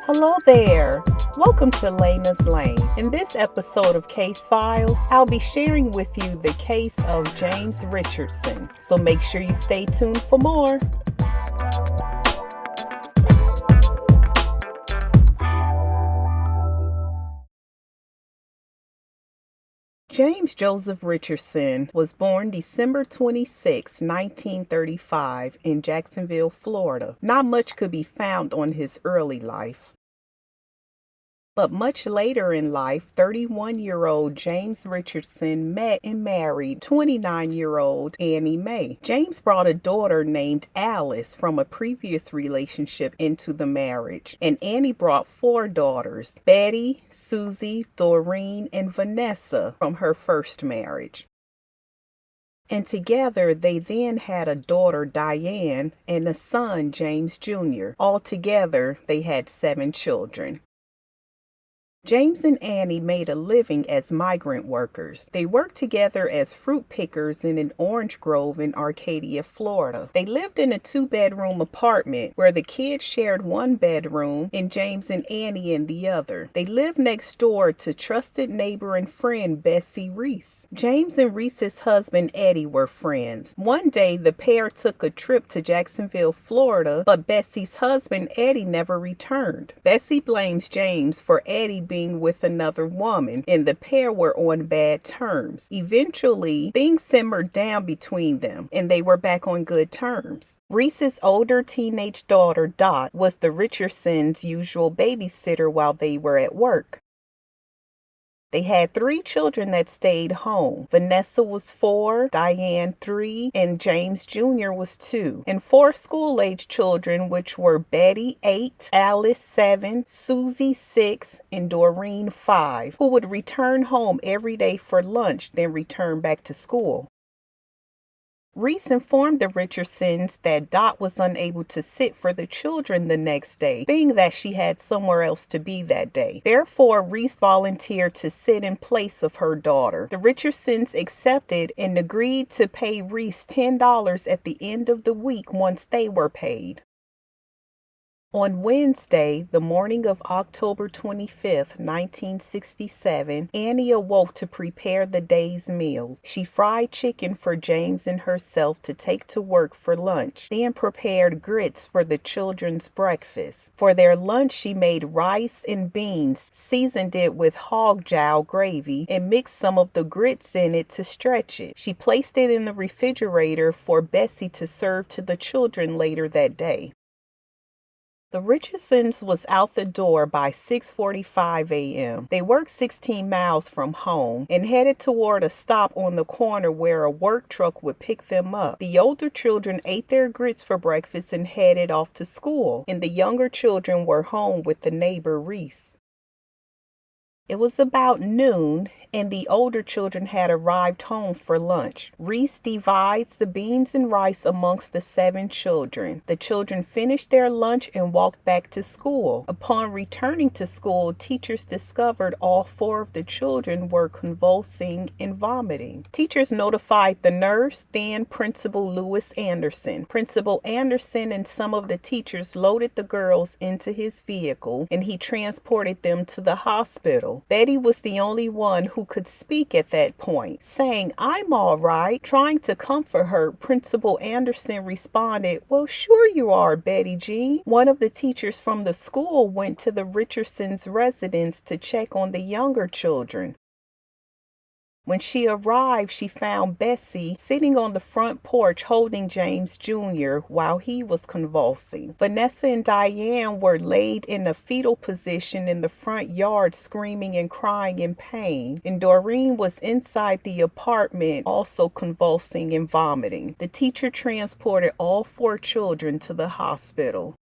Hello there. Welcome to Lena's Lane. In this episode of Case Files, I'll be sharing with you the case of James Richardson. So make sure you stay tuned for more. James Joseph Richardson was born December 26, 1935 in Jacksonville, Florida. Not much could be found on his early life. But much later in life, 31-year-old James Richardson met and married 29-year-old Annie Mae. James brought a daughter named Alice from a previous relationship into the marriage, and Annie brought 4 daughters, Betty, Susie, Doreen, and Vanessa from her first marriage. And together they then had a daughter, Diane, and a son, James Jr. Altogether, they had 7 children. James and Annie made a living as migrant workers. They worked together as fruit pickers in an orange grove in Arcadia, Florida. They lived in a 2-bedroom apartment where the kids shared 1 bedroom and James and Annie in the other. They lived next door to trusted neighbor and friend Bessie Reese. James and Reese's husband Eddie were friends. One day the pair took a trip to Jacksonville, Florida, but Bessie's husband Eddie never returned. Bessie blames James for Eddie being with another woman, and the pair were on bad terms. Eventually, things simmered down between them, and they were back on good terms. Reese's older teenage daughter, Dot, was the Richardsons' usual babysitter while they were at work. They had 3 children that stayed home. Vanessa was 4, Diane 3, and James Jr. was 2. And 4 school-age children, which were Betty 8, Alice 7, Susie 6, and Doreen 5, who would return home every day for lunch, then return back to school. Reese informed the Richardsons that Dot was unable to sit for the children the next day, being that she had somewhere else to be that day. Therefore, Reese volunteered to sit in place of her daughter. The Richardsons accepted and agreed to pay Reese $10 at the end of the week once they were paid. On Wednesday, the morning of October 25, 1967, Annie awoke to prepare the day's meals. She fried chicken for James and herself to take to work for lunch, then prepared grits for the children's breakfast. For their lunch, she made rice and beans, seasoned it with hog jowl gravy, and mixed some of the grits in it to stretch it. She placed it in the refrigerator for Bessie to serve to the children later that day. The Richardsons was out the door by 6:45 a.m. They worked 16 miles from home and headed toward a stop on the corner where a work truck would pick them up. The older children ate their grits for breakfast and headed off to school, and the younger children were home with the neighbor Reese. It was about noon, and the older children had arrived home for lunch. Reese divides the beans and rice amongst the 7 children. The children finished their lunch and walked back to school. Upon returning to school, teachers discovered all 4 of the children were convulsing and vomiting. Teachers notified the nurse, then Principal Lewis Anderson. Principal Anderson and some of the teachers loaded the girls into his vehicle, and he transported them to the hospital. Betty was the only one who could speak at that point, saying, "I'm all right." Trying to comfort her, Principal Anderson responded, "Well, sure you are, Betty Jean." One of the teachers from the school went to the Richardsons' residence to check on the younger children. When she arrived, she found Bessie sitting on the front porch holding James Jr. while he was convulsing. Vanessa and Diane were laid in a fetal position in the front yard screaming and crying in pain, and Doreen was inside the apartment also convulsing and vomiting. The teacher transported all 4 children to the hospital.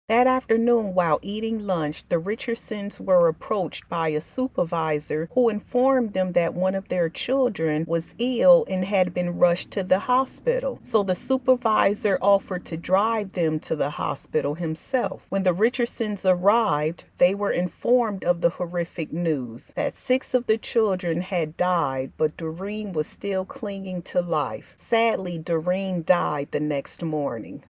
That afternoon, while eating lunch, the Richardsons were approached by a supervisor who informed them that one of their children was ill and had been rushed to the hospital. So the supervisor offered to drive them to the hospital himself. When the Richardsons arrived, they were informed of the horrific news that 6 of the children had died, but Doreen was still clinging to life. Sadly, Doreen died the next morning.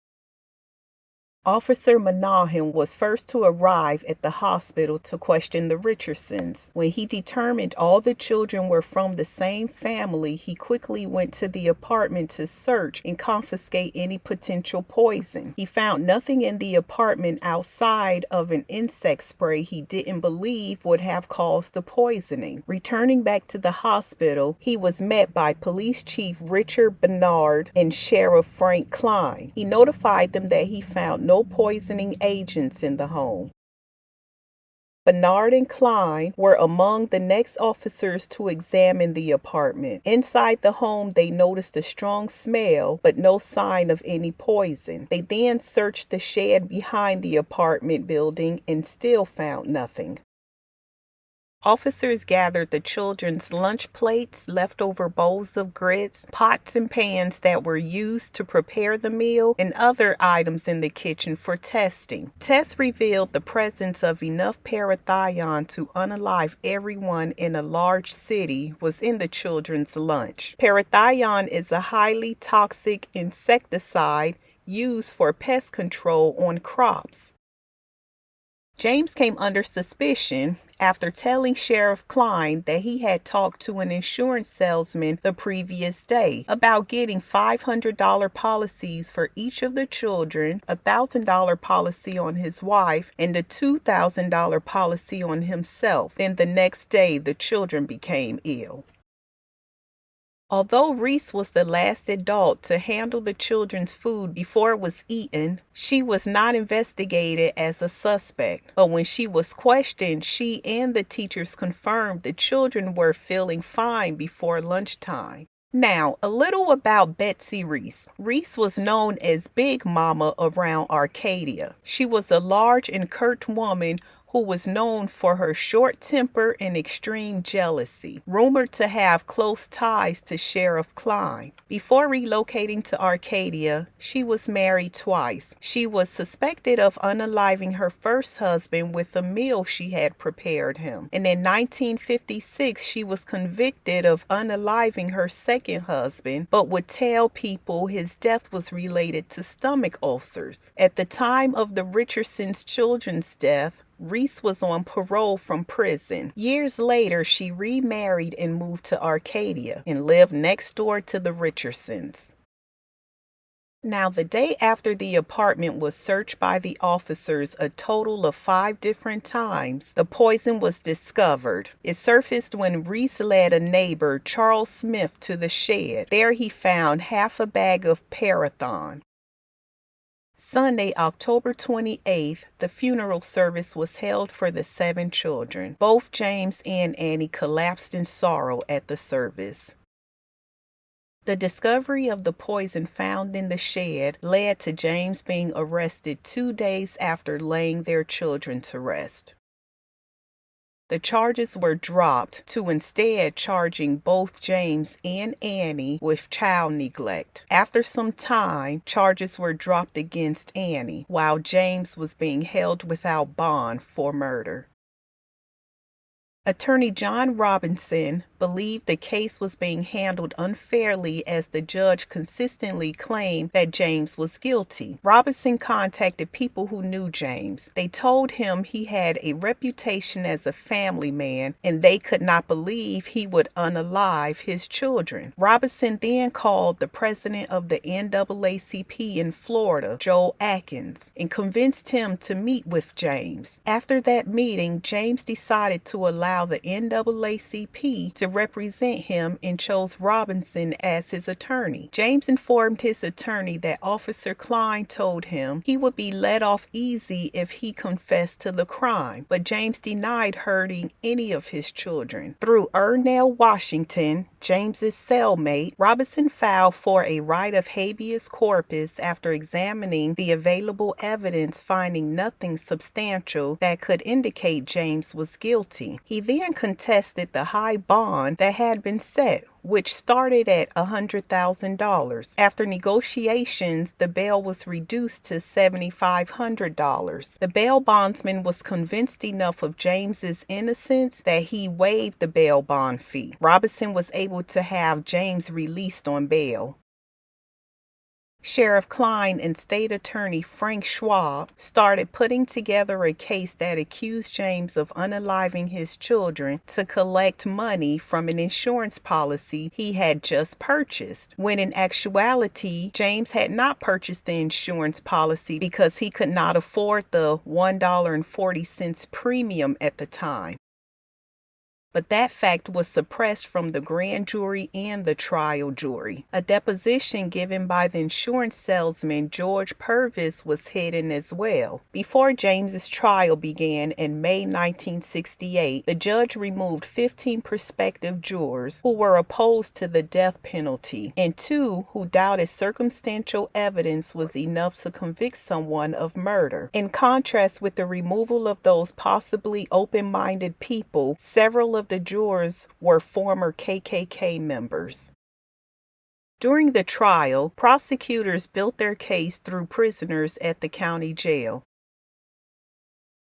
Officer Monahan was first to arrive at the hospital to question the Richardsons. When he determined all the children were from the same family, he quickly went to the apartment to search and confiscate any potential poison. He found nothing in the apartment outside of an insect spray he didn't believe would have caused the poisoning. Returning back to the hospital, he was met by Police Chief Richard Bernard and Sheriff Frank Klein. He notified them that he found no poisoning agents in the home. Bernard and Klein were among the next officers to examine the apartment. Inside the home, they noticed a strong smell, but no sign of any poison. They then searched the shed behind the apartment building and still found nothing. Officers gathered the children's lunch plates, leftover bowls of grits, pots and pans that were used to prepare the meal, and other items in the kitchen for testing. Tests revealed the presence of enough parathion to unalive everyone in a large city was in the children's lunch. Parathion is a highly toxic insecticide used for pest control on crops. James came under suspicion after telling Sheriff Klein that he had talked to an insurance salesman the previous day about getting $500 policies for each of the children, a $1,000 policy on his wife, and a $2,000 policy on himself. Then the next day, the children became ill. Although Reese was the last adult to handle the children's food before it was eaten, she was not investigated as a suspect. But when she was questioned, she and the teachers confirmed the children were feeling fine before lunchtime. Now, a little about Betsy Reese. Reese was known as Big Mama around Arcadia. She was a large and curt woman who was known for her short temper and extreme jealousy, rumored to have close ties to Sheriff Klein. Before relocating to Arcadia, she was married twice. She was suspected of unaliving her first husband with a meal she had prepared him. And in 1956, she was convicted of unaliving her second husband, but would tell people his death was related to stomach ulcers. At the time of the Richardsons' children's death, Reese was on parole from prison. Years later, she remarried and moved to Arcadia and lived next door to the Richardsons. Now, the day after the apartment was searched by the officers a total of 5 different times, the poison was discovered. It surfaced when Reese led a neighbor, Charles Smith, to the shed. There he found half a bag of parathion. Sunday, October 28th, the funeral service was held for the 7 children. Both James and Annie collapsed in sorrow at the service. The discovery of the poison found in the shed led to James being arrested 2 days after laying their children to rest. The charges were dropped to instead charging both James and Annie with child neglect. After some time, charges were dropped against Annie, while James was being held without bond for murder. Attorney John Robinson believed the case was being handled unfairly as the judge consistently claimed that James was guilty. Robinson contacted people who knew James. They told him he had a reputation as a family man and they could not believe he would unalive his children. Robinson then called the president of the NAACP in Florida, Joe Atkins, and convinced him to meet with James. After that meeting, James decided to allow the NAACP to represent him and chose Robinson as his attorney. James informed his attorney that Officer Klein told him he would be let off easy if he confessed to the crime, but James denied hurting any of his children. Through Ernell Washington, James's cellmate, Robinson filed for a writ of habeas corpus after examining the available evidence, finding nothing substantial that could indicate James was guilty. He then contested the high bond that had been set, which started at $100,000. After negotiations, the bail was reduced to $7,500. The bail bondsman was convinced enough of James's innocence that he waived the bail bond fee. Robinson was able to have James released on bail. Sheriff Klein and State Attorney Frank Schwab started putting together a case that accused James of unaliving his children to collect money from an insurance policy he had just purchased, when in actuality, James had not purchased the insurance policy because he could not afford the $1.40 premium at the time. But that fact was suppressed from the grand jury and the trial jury. A deposition given by the insurance salesman George Purvis was hidden as well. Before James's trial began in May 1968, the judge removed 15 prospective jurors who were opposed to the death penalty and 2 who doubted circumstantial evidence was enough to convict someone of murder. In contrast with the removal of those possibly open-minded people, several of the jurors were former KKK members. During the trial, prosecutors built their case through prisoners at the county jail.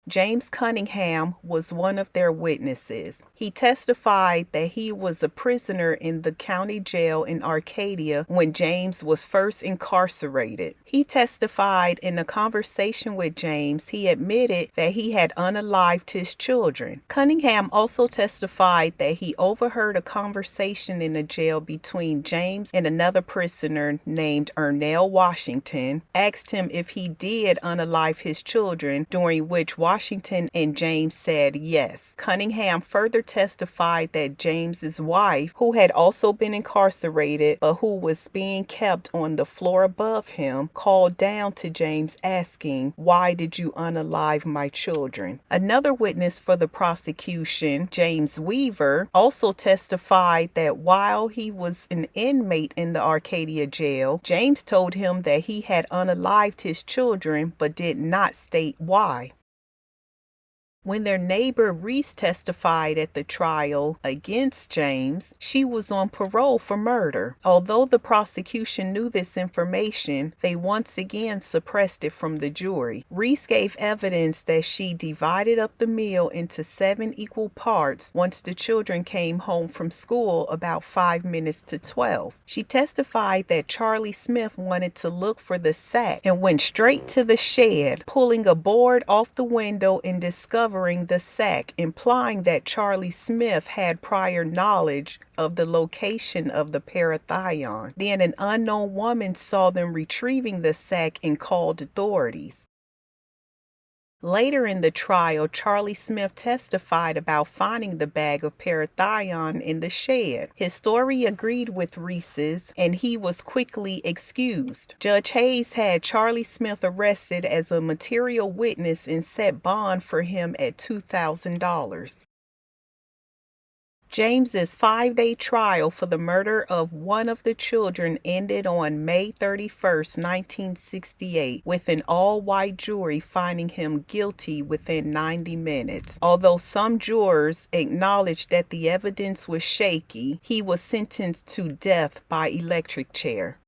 James Cunningham was one of their witnesses. He testified that he was a prisoner in the county jail in Arcadia when James was first incarcerated. He testified in a conversation with James, he admitted that he had unalived his children. Cunningham also testified that he overheard a conversation in the jail between James and another prisoner named Ernell Washington, asked him if he did unalive his children, during which Washington and James said yes. Cunningham further testified that James's wife, who had also been incarcerated but who was being kept on the floor above him, called down to James asking, "Why did you unalive my children?" Another witness for the prosecution, James Weaver, also testified that while he was an inmate in the Arcadia jail, James told him that he had unalived his children but did not state why. When their neighbor Reese testified at the trial against James, she was on parole for murder. Although the prosecution knew this information, they once again suppressed it from the jury. Reese gave evidence that she divided up the meal into 7 equal parts once the children came home from school about 5 minutes to 12. She testified that Charlie Smith wanted to look for the sack and went straight to the shed, pulling a board off the window and discovering the sack, implying that Charlie Smith had prior knowledge of the location of the parathion. Then an unknown woman saw them retrieving the sack and called authorities. Later in the trial, Charlie Smith testified about finding the bag of parathion in the shed. His story agreed with Reese's, and he was quickly excused. Judge Hayes had Charlie Smith arrested as a material witness and set bond for him at $2,000. James's 5-day trial for the murder of one of the children ended on May 31, 1968, with an all-white jury finding him guilty within 90 minutes. Although some jurors acknowledged that the evidence was shaky, he was sentenced to death by electric chair.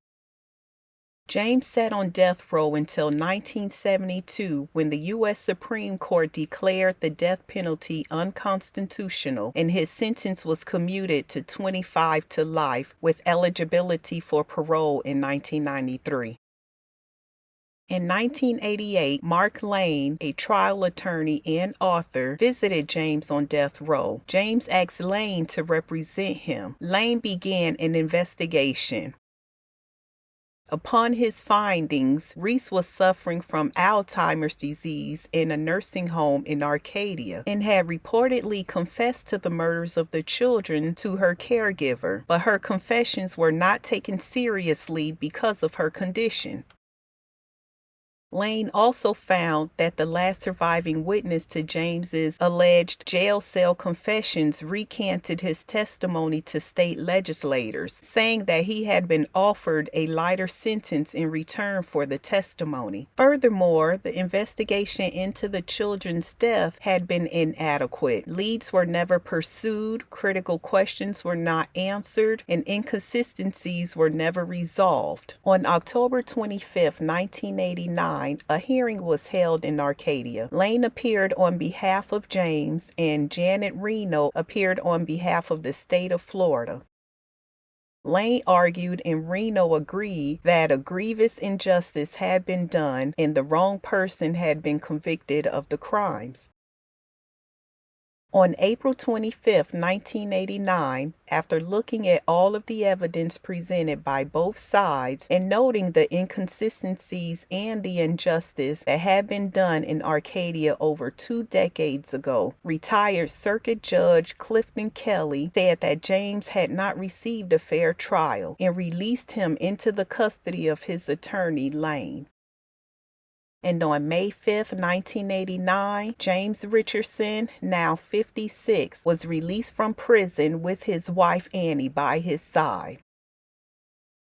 James sat on death row until 1972, when the U.S. Supreme Court declared the death penalty unconstitutional and his sentence was commuted to 25 to life with eligibility for parole in 1993. In 1988, Mark Lane, a trial attorney and author, visited James on death row. James asked Lane to represent him. Lane began an investigation. Upon his findings, Reese was suffering from Alzheimer's disease in a nursing home in Arcadia and had reportedly confessed to the murders of the children to her caregiver, but her confessions were not taken seriously because of her condition. Lane also found that the last surviving witness to James's alleged jail cell confessions recanted his testimony to state legislators, saying that he had been offered a lighter sentence in return for the testimony. Furthermore, the investigation into the children's death had been inadequate. Leads were never pursued, critical questions were not answered, and inconsistencies were never resolved. On October 25, 1989, a hearing was held in Arcadia. Lane appeared on behalf of James, and Janet Reno appeared on behalf of the state of Florida. Lane argued and Reno agreed that a grievous injustice had been done and the wrong person had been convicted of the crimes. On April 25, 1989, after looking at all of the evidence presented by both sides and noting the inconsistencies and the injustice that had been done in Arcadia over 2 decades ago, retired Circuit Judge Clifton Kelly said that James had not received a fair trial and released him into the custody of his attorney, Lane. And on May 5, 1989, James Richardson, now 56, was released from prison with his wife Annie by his side.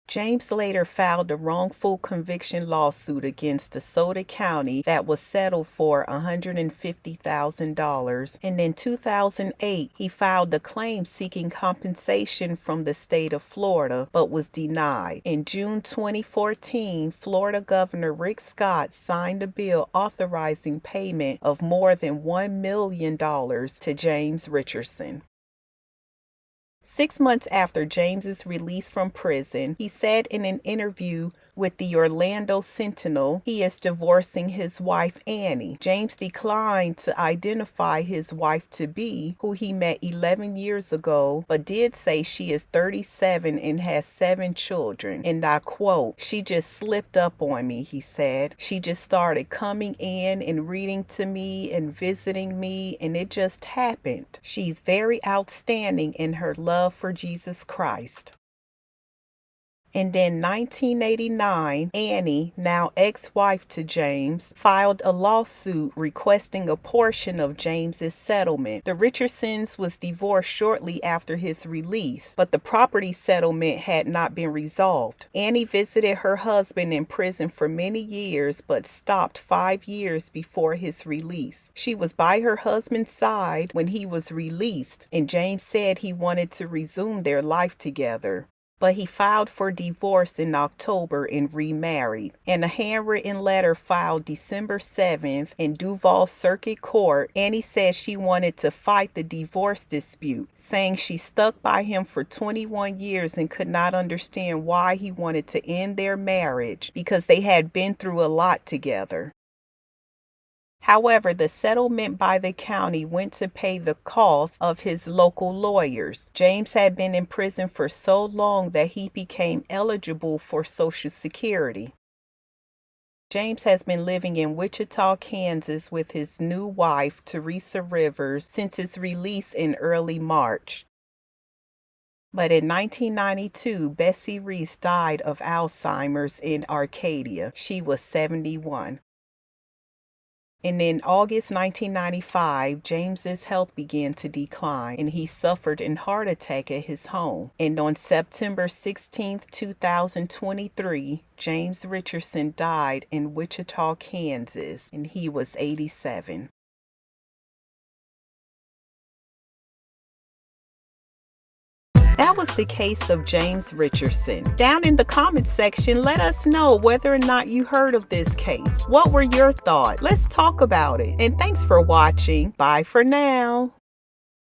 James later filed a wrongful conviction lawsuit against DeSoto County that was settled for $150,000. And in 2008, he filed a claim seeking compensation from the state of Florida, but was denied. In June 2014, Florida Governor Rick Scott signed a bill authorizing payment of more than $1 million to James Richardson. 6 months after James's release from prison, he said in an interview with the Orlando Sentinel he is divorcing his wife Annie. James declined to identify his wife-to-be, who he met 11 years ago, but did say she is 37 and has 7 children. And I quote, "She just slipped up on me," he said. "She just started coming in and reading to me and visiting me, and it just happened. She's very outstanding in her love for Jesus Christ." And in 1989, Annie, now ex-wife to James, filed a lawsuit requesting a portion of James's settlement. The Richardsons was divorced shortly after his release, but the property settlement had not been resolved. Annie visited her husband in prison for many years, but stopped 5 years before his release. She was by her husband's side when he was released, and James said he wanted to resume their life together. But he filed for divorce in October and remarried. In a handwritten letter filed December 7th in Duval Circuit Court, Annie said she wanted to fight the divorce dispute, saying she stuck by him for 21 years and could not understand why he wanted to end their marriage because they had been through a lot together. However, the settlement by the county went to pay the cost of his local lawyers. James had been in prison for so long that he became eligible for Social Security. James has been living in Wichita, Kansas with his new wife, Teresa Rivers, since his release in early March. But in 1992, Bessie Reese died of Alzheimer's in Arcadia. She was 71. And in August 1995, James's health began to decline, and he suffered a heart attack at his home. And on September 16, 2023, James Richardson died in Wichita, Kansas, and he was 87. That was the case of James Richardson. Down in the comments section, let us know whether or not you heard of this case. What were your thoughts? Let's talk about it. And thanks for watching. Bye for now.